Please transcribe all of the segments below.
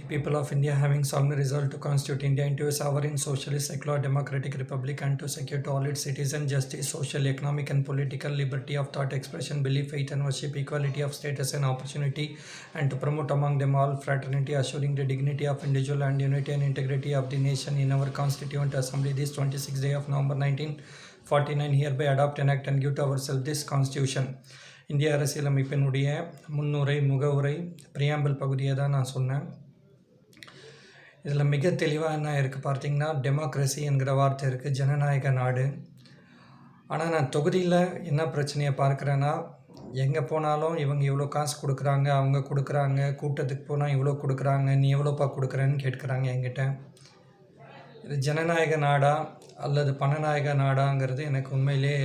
people of India having solemnly resolved to constitute India into a sovereign, socialist, secular, democratic republic and to secure to all its citizens justice, social, economic and political liberty of thought, expression, belief, faith and worship, equality of status and opportunity, and to promote among them all fraternity, assuring the dignity of individual and unity and integrity of the nation in our Constituent Assembly this 26th day of November 1949 hereby adopt, enact and give to ourselves this Constitution. இந்திய அரசியலமைப்பினுடைய முன்னுரை முகவுரை preamble பகுதியை தான் நான் சொன்னேன். இதில் மிக தெளிவாக என்ன இருக்குது பார்த்தீங்கன்னா, டெமோக்ரஸி என்கிற வார்த்தை இருக்குது, ஜனநாயக நாடு. ஆனால் நான் தொகுதியில் என்ன பிரச்சனையை பார்க்குறேன்னா, எங்கே போனாலும் இவங்க இவ்வளோ காசு கொடுக்குறாங்க, அவங்க கொடுக்குறாங்க, கூட்டத்துக்கு போனால் இவ்வளோ கொடுக்குறாங்க, நீ எவ்வளோப்பா கொடுக்குறேன்னு கேட்குறாங்க என்கிட்ட. இது ஜனநாயக நாடா அல்லது பணநாயக நாடாங்கிறது எனக்கு உண்மையிலே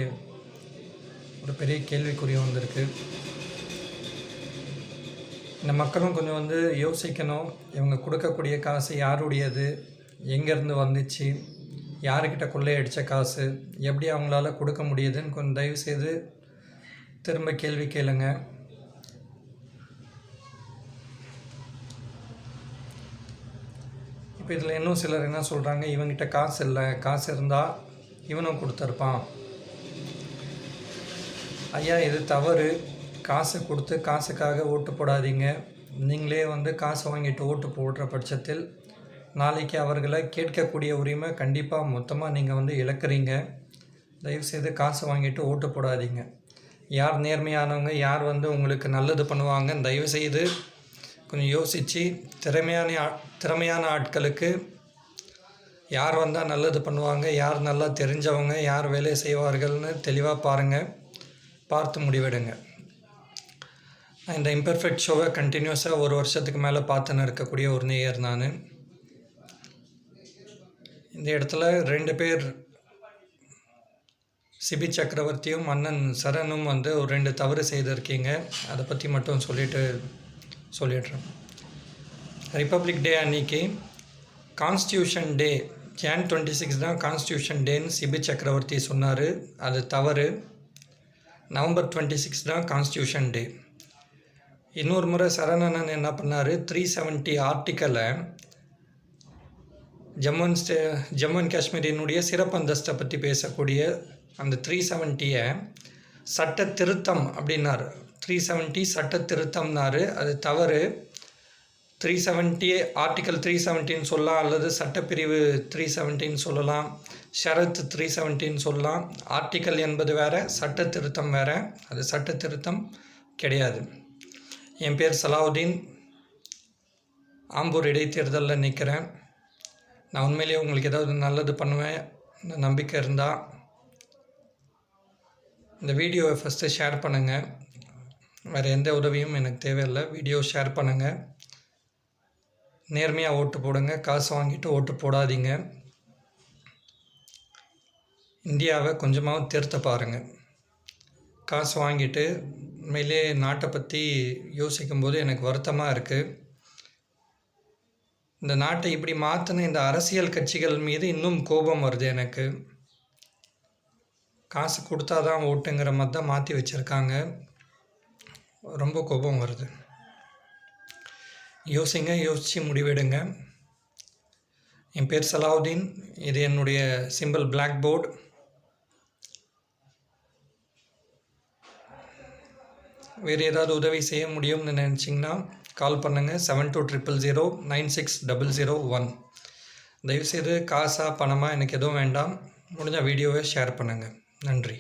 ஒரு பெரிய கேள்விக்குறி வந்திருக்கு. இந்த மக்களும் கொஞ்சம் யோசிக்கணும். இவங்க கொடுக்கக்கூடிய காசு யாருடையது, எங்கேருந்து வந்துச்சு, யாருக்கிட்ட கொள்ளையடித்த காசு, எப்படி அவங்களால கொடுக்க முடியுதுன்னு கொஞ்சம் தயவுசெய்து திரும்ப கேள்வி கேளுங்க. இப்போ இதில் இன்னும் சிலர் என்ன சொல்கிறாங்க, இவங்கிட்ட காசு இல்லை, காசு இருந்தால் இவனும் கொடுத்துருப்பான். ஐயா, இது தவறு. காசு கொடுத்து காசுக்காக ஓட்டு போடாதீங்க. நீங்களே காசு வாங்கிட்டு ஓட்டு போடுற பட்சத்தில் நாளைக்கு அவர்களை கேட்கக்கூடிய உரிமை கண்டிப்பாக மொத்தமாக நீங்கள் இழக்கிறீங்க. தயவுசெய்து காசு வாங்கிட்டு ஓட்டு போடாதீங்க. யார் நேர்மையானவங்க, யார் உங்களுக்கு நல்லது பண்ணுவாங்கன்னு தயவுசெய்து கொஞ்சம் யோசித்து திறமையான ஆட்களுக்கு யார் வந்தால் நல்லது பண்ணுவாங்க, யார் நல்லா தெரிஞ்சவங்க, யார் வேலை செய்வார்கள்னு தெளிவாக பாருங்கள், பார்த்து முடிவெடுங்க. நான் இந்த இம்பர்ஃபெக்ட் ஷோவை கண்டினியூஸாக ஒரு வருஷத்துக்கு மேலே பார்த்துன்னு இருக்கக்கூடிய ஒரு நேயர் நான். இந்த இடத்துல 2 பேர், சிபி சக்கரவர்த்தியும் அண்ணன் சரணும் ஒரு 2 தவறு செய்திருக்கீங்க. அதை பற்றி மட்டும் சொல்லிடுறேன். ரிப்பப்ளிக் டே அன்னைக்கு கான்ஸ்டியூஷன் டே Jan 26 தான் கான்ஸ்டியூஷன் டேன்னு சிபி சக்கரவர்த்தி சொன்னார். அது தவறு. November 26 தான் கான்ஸ்டியூஷன் டே. இன்னொரு முறை சரணன் என்ன பண்ணார், 370 ஆர்டிக்கலை ஜம்மு அண்ட் காஷ்மீரினுடைய சிறப்பு அந்தஸ்தை பற்றி பேசக்கூடிய அந்த 370 சட்ட திருத்தம் அப்படின்னாரு. 370 சட்ட திருத்தம்னாரு. அது தவறு. 370 ஆர்டிக்கல் 370 சொல்லலாம், அல்லது சட்டப்பிரிவு 370 சொல்லலாம், ஷரத் 370 சொல்லலாம். ஆர்டிக்கல் என்பது வேறு, சட்ட திருத்தம் வேறு. அது சட்ட திருத்தம் கிடையாது. என் பேர் சலாவுதீன். ஆம்பூர் இடைத்தேர்தலில் நிற்கிறேன். நான் உண்மையிலேயே உங்களுக்கு ஏதாவது நல்லது பண்ணுவேன் நம்பிக்கை இருந்தால் இந்த வீடியோவை ஃபஸ்ட்டு ஷேர் பண்ணுங்கள். வேறு எந்த உதவியும் எனக்கு தேவையில்லை. வீடியோ ஷேர் பண்ணுங்கள். நேர்மையாக ஓட்டு போடுங்க. காசு வாங்கிட்டு ஓட்டு போடாதீங்க. இந்தியாவை கொஞ்சமாவது திருத்த பாருங்கள். காசு வாங்கிட்டு உண்மையிலே நாட்டை பற்றி யோசிக்கும்போது எனக்கு வருத்தமாக இருக்குது. இந்த நாட்டை இப்படி மாற்றின இந்த அரசியல் கட்சிகள் மீது இன்னும் கோபம் வருது எனக்கு. காசு கொடுத்தா தான் ஓட்டுங்கிற மாதிரி தான் மாற்றி வச்சுருக்காங்க. ரொம்ப கோபம் வருது. யோசித்து முடிவெடுங்க. என் பேர் சலாவுதீன். இது என்னுடைய சிம்பிள் பிளாக் போர்டு. வேறு ஏதாவது உதவி செய்ய முடியும்னு நினச்சிங்கன்னா கால் பண்ணுங்கள். 7200096001. தயவுசெய்து காசா பணமாக எனக்கு எதுவும் வேண்டாம். முடிஞ்ச வீடியோவை ஷேர் பண்ணுங்கள். நன்றி.